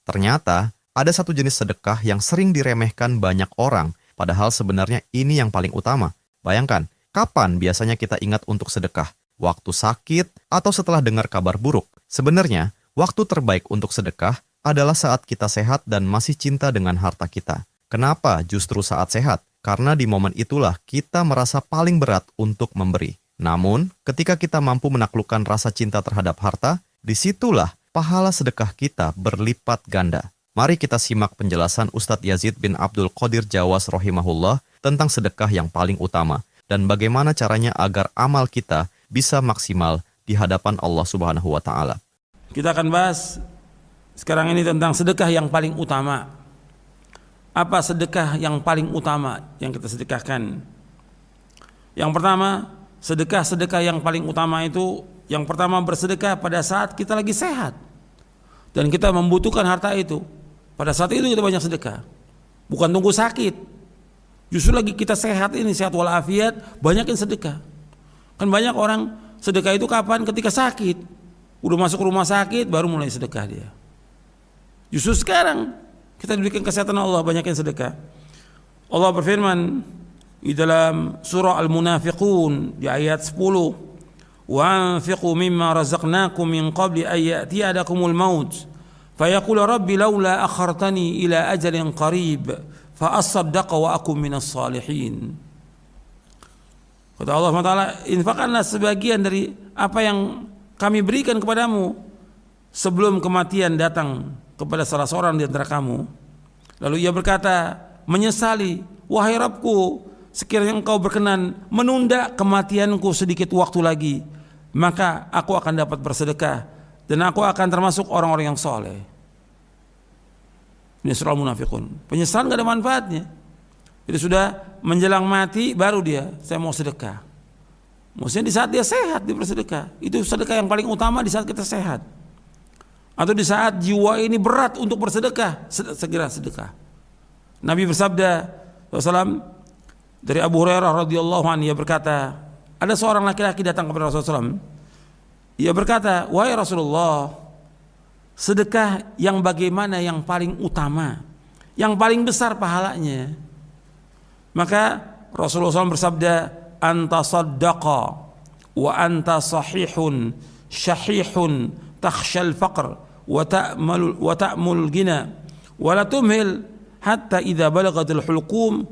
Ternyata, ada satu jenis sedekah yang sering diremehkan banyak orang, padahal sebenarnya ini yang paling utama. Bayangkan, kapan biasanya kita ingat untuk sedekah? Waktu sakit atau setelah dengar kabar buruk? Sebenarnya, waktu terbaik untuk sedekah adalah saat kita sehat dan masih cinta dengan harta kita. Kenapa justru saat sehat? Karena di momen itulah kita merasa paling berat untuk memberi. Namun, ketika kita mampu menaklukkan rasa cinta terhadap harta, disitulah pahala sedekah kita berlipat ganda. Mari kita simak penjelasan Ustadz Yazid bin Abdul Qadir Jawas rahimahullah tentang sedekah yang paling utama dan bagaimana caranya agar amal kita bisa maksimal di hadapan Allah Subhanahu wa Ta'ala. Kita akan bahas sekarang ini tentang sedekah yang paling utama. Apa sedekah yang paling utama yang kita sedekahkan? Yang pertama, sedekah yang paling utama itu, yang pertama bersedekah pada saat kita lagi sehat dan kita membutuhkan harta itu. Pada saat itu kita banyak sedekah, bukan tunggu sakit. Justru lagi kita sehat ini, sehat walafiat, banyakin sedekah. Kan banyak orang sedekah itu kapan? Ketika sakit, udah masuk rumah sakit baru mulai sedekah dia. Justru sekarang kita diberikan kesehatan Allah, banyakin sedekah. Allah berfirman di dalam surah Al-Munafiqun di ayat 10, "Wa anfiqu mimma razaqnakum min qabli an ya'tiyadakumul maut fayaqulu rabbi laula akhartani ila ajalin qarib fa asaddaqa wa akum minas salihin." Kata Allah SWT, infakkanlah sebagian dari apa yang kami berikan kepadamu sebelum kematian datang kepada salah seorang di antara kamu. Lalu ia berkata, menyesali, wahai Rabbku, sekiranya engkau berkenan menunda kematianku sedikit waktu lagi, maka aku akan dapat bersedekah dan aku akan termasuk orang-orang yang soleh. Ini surah Al-Munafiqun. Penyesalan gak ada manfaatnya. Jadi sudah menjelang mati baru dia, saya mau sedekah. Maksudnya di saat dia sehat dia bersedekah. Itu sedekah yang paling utama di saat kita sehat. Atau di saat jiwa ini berat untuk bersedekah, segera sedekah. Nabi bersabda SAW dari Abu Hurairah radhiyallahu anhu, ia berkata, ada seorang laki-laki datang kepada Rasulullah SAW. Ia berkata, wahai Rasulullah, sedekah yang bagaimana yang paling utama, yang paling besar pahalanya? Maka Rasulullah SAW bersabda, anta saddaqa wa anta sahihun syahihun takhshal faqr wa ta'mul gina wa la tumhil hatta idza balagatil hulqum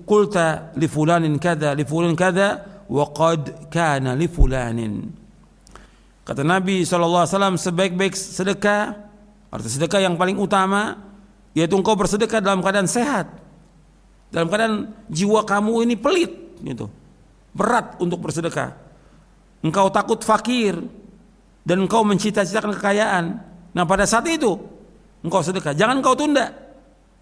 qulta li fulanin kadza li fulanin kadza wa qad kana li fulanin. Kata Nabi SAW, sebaik-baik sedekah, arti sedekah yang paling utama yaitu engkau bersedekah dalam keadaan sehat, dalam keadaan jiwa kamu ini pelit gitu, berat untuk bersedekah. Engkau takut fakir dan engkau mencita-citakan kekayaan. Nah pada saat itu engkau sedekah, jangan engkau tunda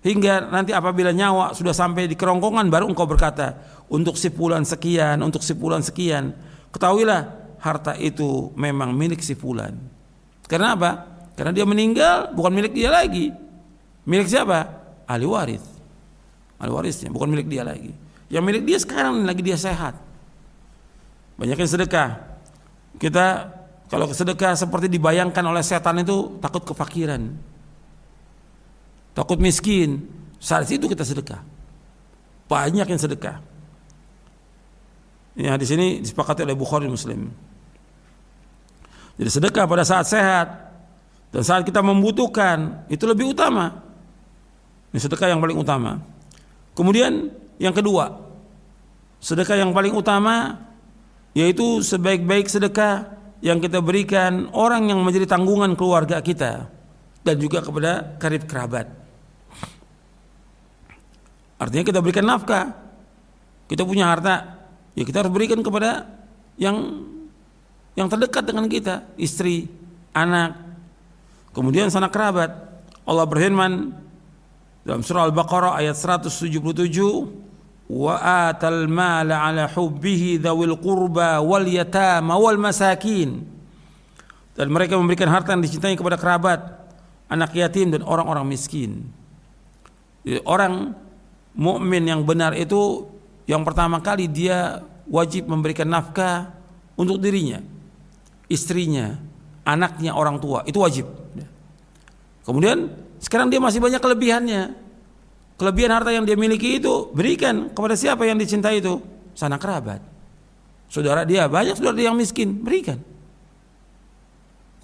hingga nanti apabila nyawa sudah sampai di kerongkongan baru engkau berkata, untuk si fulan sekian, untuk si fulan sekian. Ketahuilah harta itu memang milik si fulan. Karena apa? Karena dia meninggal bukan milik dia lagi. Milik siapa? Ahli waris. Ahli warisnya, bukan milik dia lagi. Yang milik dia sekarang lagi dia sehat. Banyakin sedekah. Kita kalau sedekah seperti dibayangkan oleh setan itu takut kefakiran, takut miskin. Saat itu kita sedekah. Banyak yang sedekah. Ya, di sini disepakati oleh Bukhari Muslim. Jadi sedekah pada saat sehat dan saat kita membutuhkan itu lebih utama. Ini sedekah yang paling utama. Kemudian yang kedua, sedekah yang paling utama yaitu sebaik-baik sedekah yang kita berikan orang yang menjadi tanggungan keluarga kita dan juga kepada karib kerabat. Artinya kita berikan nafkah, kita punya harta, ya kita harus berikan kepada yang terdekat dengan kita, istri, anak, kemudian sanak kerabat. Allah berfirman dalam surah Al-Baqarah ayat 177, wa atal mala ala hubbihi dzawil qurba wal yatama wal masakin. Dan mereka memberikan harta yang dicintai kepada kerabat, anak yatim dan orang-orang miskin. Jadi orang mukmin yang benar itu yang pertama kali dia wajib memberikan nafkah untuk dirinya, istrinya, anaknya, orang tua, itu wajib. Kemudian Sekarang dia masih banyak kelebihannya. Kelebihan harta yang dia miliki itu berikan kepada siapa yang dicintai itu? Sanak kerabat. Saudara dia, banyak saudara dia yang miskin, berikan.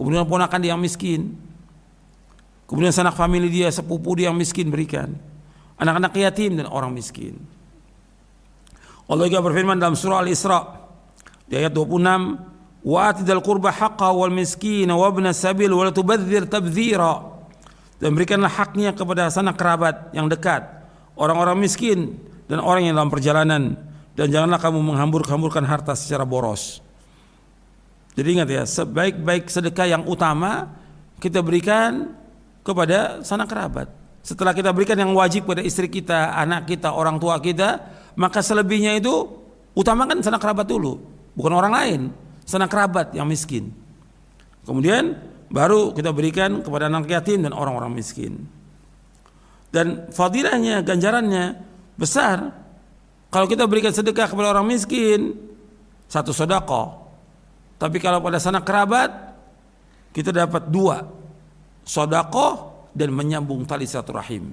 Kemudian ponakan dia yang miskin. Kemudian sanak famili dia, sepupu dia yang miskin, berikan. Anak-anak yatim dan orang miskin. Allah juga berfirman dalam surah Al-Isra di ayat 26, wa atidal qurba haqqahu wal miskin wa ibnas sabil wa la tubadzir tabdzira. Dan berikanlah haknya kepada sanak kerabat yang dekat, orang-orang miskin dan orang yang dalam perjalanan, dan janganlah kamu menghambur-hamburkan harta secara boros. Jadi ingat ya, sebaik-baik sedekah yang utama kita berikan kepada sanak kerabat. Setelah kita berikan yang wajib kepada istri kita, anak kita, orang tua kita, maka selebihnya itu utamakan sanak kerabat dulu, bukan orang lain, sanak kerabat yang miskin. Kemudian baru kita berikan kepada anak yatim dan orang-orang miskin. Dan fadilahnya, ganjarannya besar. Kalau kita berikan sedekah kepada orang miskin, satu sedekah. Tapi kalau pada sanak kerabat, kita dapat dua, sedekah dan menyambung tali silaturahim.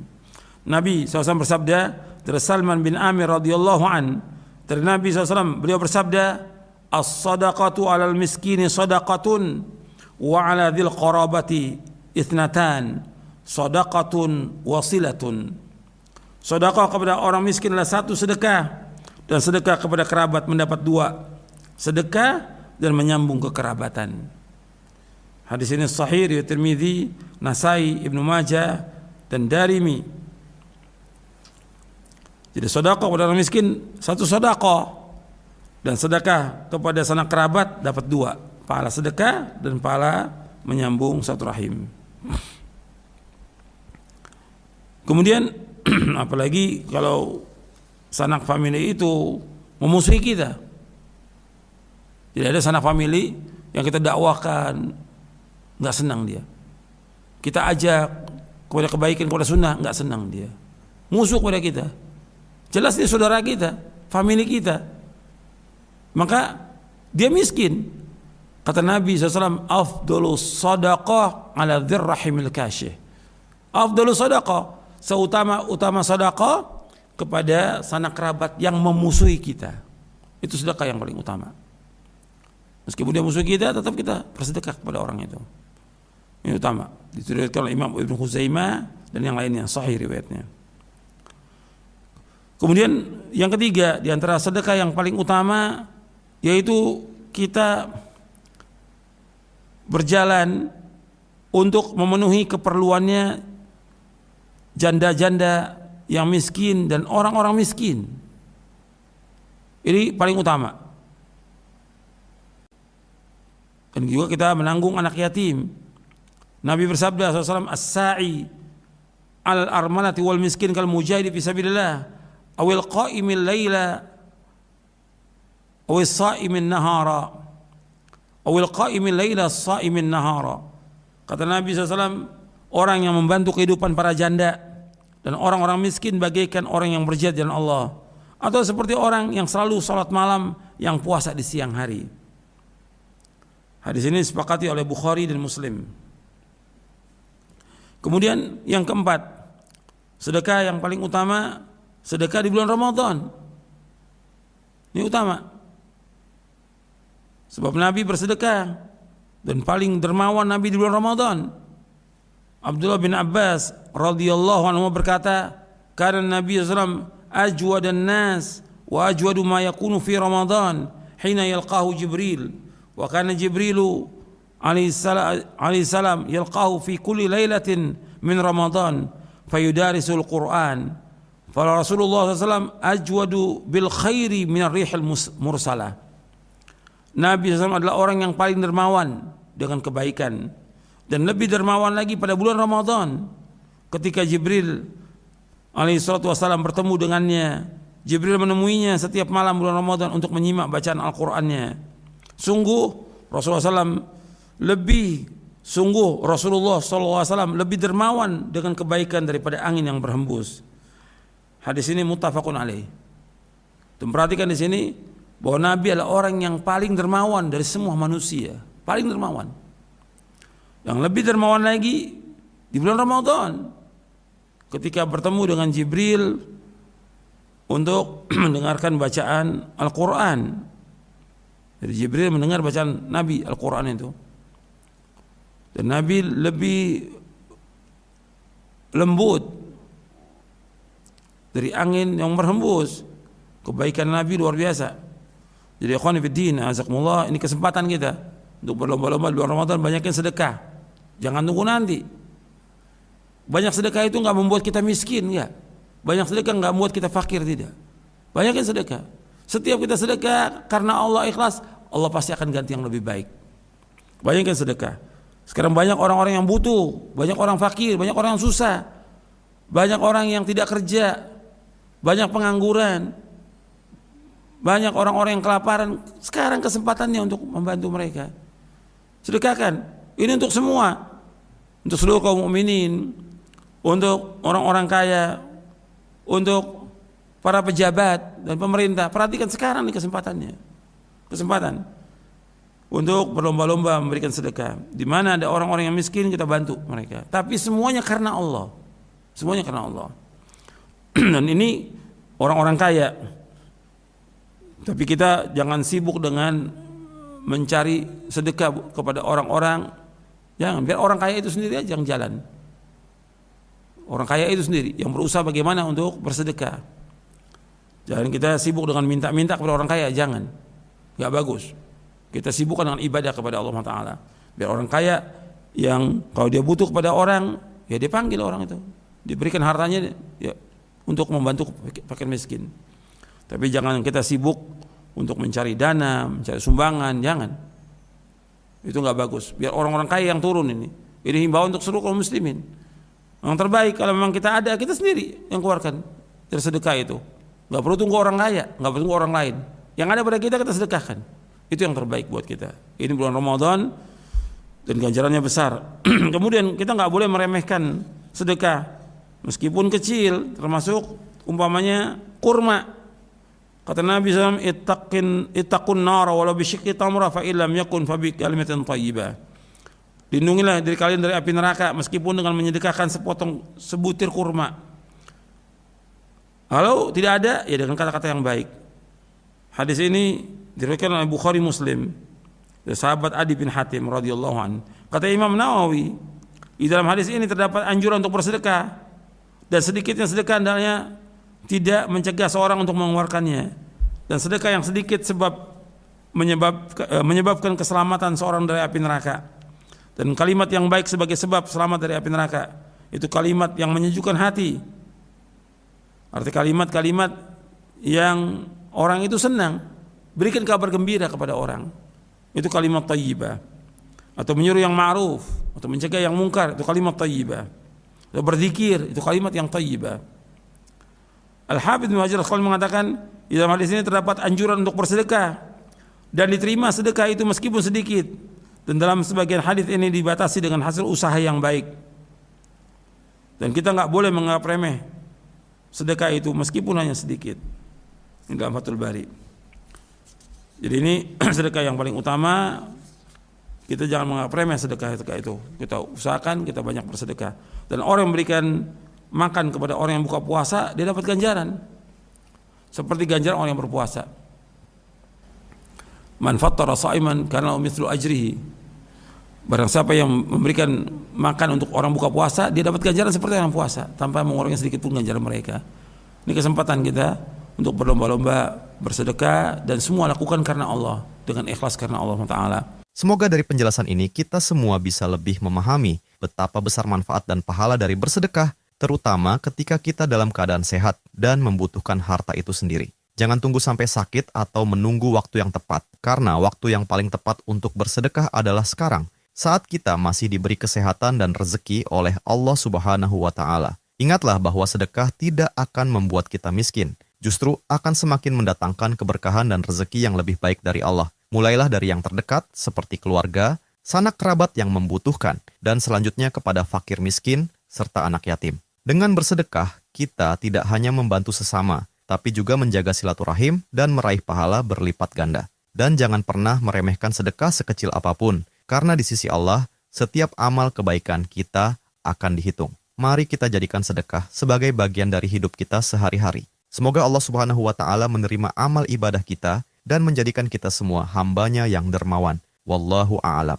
Nabi SAW bersabda dari Salman bin Amir radhiyallahu an, dari Nabi SAW beliau bersabda, as-sadaqatu 'alal miskini sadaqatun wa 'ala dzil qarabati ithnatan sadaqatun wasilatun. Sedekah kepada orang miskin adalah satu sedekah, dan sedekah kepada kerabat mendapat dua, sedekah dan menyambung kekerabatan. Hadis ini sahih riwayat Tirmidzi, Nasai, Ibnu Majah dan Darimi. Jadi sedekah kepada orang miskin satu sedekah, dan sedekah kepada sanak kerabat dapat dua, pahala sedekah dan pahala menyambung satu rahim. Kemudian apalagi kalau sanak famili itu memusuhi kita. Jadi ada sanak famili yang kita dakwakan, nggak senang dia. Kita ajak kepada kebaikan, kepada sunnah, nggak senang dia. Musuh kepada kita. Jelas dia saudara kita, famili kita. Maka dia miskin. Kata Nabi SAW, afdalus sadaqah ala dzir rahimil kasyih. Afdalus sadaqah, seutama-utama sedekah kepada sanak kerabat yang memusuhi kita. Itu sedekah yang paling utama. Meskipun dia musuh kita, tetap kita bersedekah kepada orang itu. Ini utama. Diriwayatkan oleh Imam Ibnu Khuzaimah dan yang lainnya, sahih riwayatnya. Kemudian yang ketiga di antara sedekah yang paling utama yaitu kita berjalan untuk memenuhi keperluannya janda-janda yang miskin dan orang-orang miskin. Ini paling utama. Dan juga kita menanggung anak yatim. Nabi bersabda SAW, as-sa'i al-armalati wal miskin kal mujahidi fi sabilillah awil qa'imil layla awil sa'imin nahara awil qa'imil layla sa'imin nahara. Kata Nabi SAW, orang yang membantu kehidupan para janda dan orang-orang miskin bagaikan orang yang berjihad jalan Allah, atau seperti orang yang selalu salat malam yang puasa di siang hari. Hadis ini disepakati oleh Bukhari dan Muslim. Kemudian yang keempat, sedekah yang paling utama, sedekah di bulan Ramadan. Ini utama. Sebab Nabi bersedekah dan paling dermawan Nabi di bulan Ramadan. Abdullah bin Abbas radhiyallahu anhu berkata, "Kana Nabi sallallahu alaihi wasallam ajwadan nas wa ajwadu ma yakunu fi Ramadan hina yalqahu Jibril, wa kana Jibrilu alaihi salam yalqahu fi kulli lailatin min Ramadan fayudarisul Quran. Fa Rasulullah sallallahu alaihi wasallam ajwadu bil khairi min ar-rihil mursalah." Nabi SAW adalah orang yang paling dermawan dengan kebaikan, dan lebih dermawan lagi pada bulan Ramadan ketika Jibril alaihissalatu wassalam bertemu dengannya. Jibril menemuinya setiap malam bulan Ramadan untuk menyimak bacaan Al-Qur'annya. Sungguh Rasulullah SAW lebih dermawan dengan kebaikan daripada angin yang berhembus. Hadis ini muttafaqun alaih. Dan perhatikan di sini bahwa Nabi adalah orang yang paling dermawan dari semua manusia, paling dermawan. Yang lebih dermawan lagi di bulan Ramadan. ketika bertemu dengan Jibril untuk mendengarkan bacaan Al-Quran. Jadi Jibril mendengar bacaan Nabi Al-Quran itu. Dan Nabi lebih lembut dari angin yang berhembus. Kebaikan Nabi luar biasa. Jadi ikhwan fillah, azakumullah, ini kesempatan kita untuk berlomba-lomba di bulan Ramadan, banyakin sedekah. Jangan tunggu nanti. Banyak sedekah itu enggak membuat kita miskin, enggak. Banyak sedekah enggak membuat kita fakir, tidak. Banyakin sedekah. Setiap kita sedekah karena Allah ikhlas, Allah pasti akan ganti yang lebih baik. Banyakin sedekah. Sekarang banyak orang-orang yang butuh, banyak orang fakir, banyak orang yang susah, banyak orang yang tidak kerja, banyak pengangguran, banyak orang-orang yang kelaparan. Sekarang kesempatannya untuk membantu mereka. Sedekahkan. Ini untuk semua, untuk seluruh kaum mukminin, untuk orang-orang kaya, untuk para pejabat dan pemerintah. Perhatikan sekarang nih kesempatannya. Kesempatan untuk berlomba-lomba memberikan sedekah. Di mana ada orang-orang yang miskin, kita bantu mereka. Tapi semuanya karena Allah. Semuanya karena Allah. Dan ini orang-orang kaya. Tapi kita jangan sibuk dengan mencari sedekah kepada orang-orang. Jangan, biar orang kaya itu sendiri aja yang jalan. Orang kaya itu sendiri yang berusaha bagaimana untuk bersedekah. Jangan kita sibuk dengan minta-minta kepada orang kaya, jangan. Gak bagus. Kita sibukkan dengan ibadah kepada Allah Ta'ala. Biar orang kaya yang kalau dia butuh kepada orang, ya dia panggil orang itu, diberikan hartanya ya, untuk membantu fakir miskin. Tapi jangan kita sibuk untuk mencari dana, mencari sumbangan, jangan. Itu nggak bagus. Biar orang-orang kaya yang turun ini. Ini himbauan untuk seluruh kaum muslimin. Yang terbaik kalau memang kita ada, kita sendiri yang keluarkan dari sedekah itu. Nggak perlu tunggu orang kaya, nggak perlu tunggu orang lain. Yang ada pada kita sedekahkan. Itu yang terbaik buat kita. Ini bulan Ramadan dan ganjarannya besar. Kemudian kita nggak boleh meremehkan sedekah meskipun kecil, termasuk umpamanya kurma. Kata Nabi SAW, ittaqun nara walau bisyikki tamra fa illam yakun fa bi kalimatin thayyibah. Lindungilah diri kalian dari api neraka meskipun dengan menyedekahkan sebutir kurma. Kalau tidak ada, ya dengan kata-kata yang baik. Hadis ini diriwayatkan oleh Bukhari Muslim dari sahabat Adi bin Hatim radhiyallahu an. Kata Imam Nawawi, di dalam hadis ini terdapat anjuran untuk bersedekah, dan sedikitnya sedekah hendaknya tidak mencegah seorang untuk mengeluarkannya, dan sedekah yang sedikit menyebabkan keselamatan seorang dari api neraka, dan kalimat yang baik sebagai sebab selamat dari api neraka. Itu kalimat yang menyejukkan hati. Arti kalimat-kalimat yang orang itu senang. Berikan kabar gembira kepada orang. Itu kalimat thayyibah. Atau menyuruh yang ma'ruf, atau mencegah yang mungkar, itu kalimat thayyibah. Atau berzikir, itu kalimat yang thayyibah. Al-Hafidz Ibnu Hajar Al-Asqalani mengatakan, di dalam hadis ini terdapat anjuran untuk bersedekah dan diterima sedekah itu meskipun sedikit. Dan dalam sebagian hadis ini dibatasi dengan hasil usaha yang baik. Dan kita enggak boleh menganggap remeh sedekah itu meskipun hanya sedikit. Ini dalam Fathul Bari. Jadi ini sedekah yang paling utama. Kita jangan menganggap remeh sedekah itu. Kita usahakan kita banyak bersedekah. Dan orang yang memberikan makan kepada orang yang buka puasa, dia dapat ganjaran seperti ganjaran orang yang berpuasa. Man fattara sha'iman kana mithlu ajrihi. Barang siapa yang memberikan makan untuk orang buka puasa, dia dapat ganjaran seperti orang puasa tanpa mengurangi sedikit pun ganjaran mereka. Ini kesempatan kita untuk berlomba-lomba bersedekah, dan semua lakukan karena Allah, dengan ikhlas karena Allah Ta'ala. Semoga dari penjelasan ini kita semua bisa lebih memahami betapa besar manfaat dan pahala dari bersedekah, terutama ketika kita dalam keadaan sehat dan membutuhkan harta itu sendiri. Jangan tunggu sampai sakit atau menunggu waktu yang tepat, karena waktu yang paling tepat untuk bersedekah adalah sekarang, saat kita masih diberi kesehatan dan rezeki oleh Allah Subhanahu wa Ta'ala. Ingatlah bahwa sedekah tidak akan membuat kita miskin, justru akan semakin mendatangkan keberkahan dan rezeki yang lebih baik dari Allah. Mulailah dari yang terdekat, seperti keluarga, sanak kerabat yang membutuhkan, dan selanjutnya kepada fakir miskin, serta anak yatim. Dengan bersedekah, kita tidak hanya membantu sesama, tapi juga menjaga silaturahim dan meraih pahala berlipat ganda. Dan jangan pernah meremehkan sedekah sekecil apapun, karena di sisi Allah, setiap amal kebaikan kita akan dihitung. mari kita jadikan sedekah sebagai bagian dari hidup kita sehari-hari. Semoga Allah Subhanahu wa Ta'ala menerima amal ibadah kita dan menjadikan kita semua hambanya yang dermawan. Wallahu a'lam.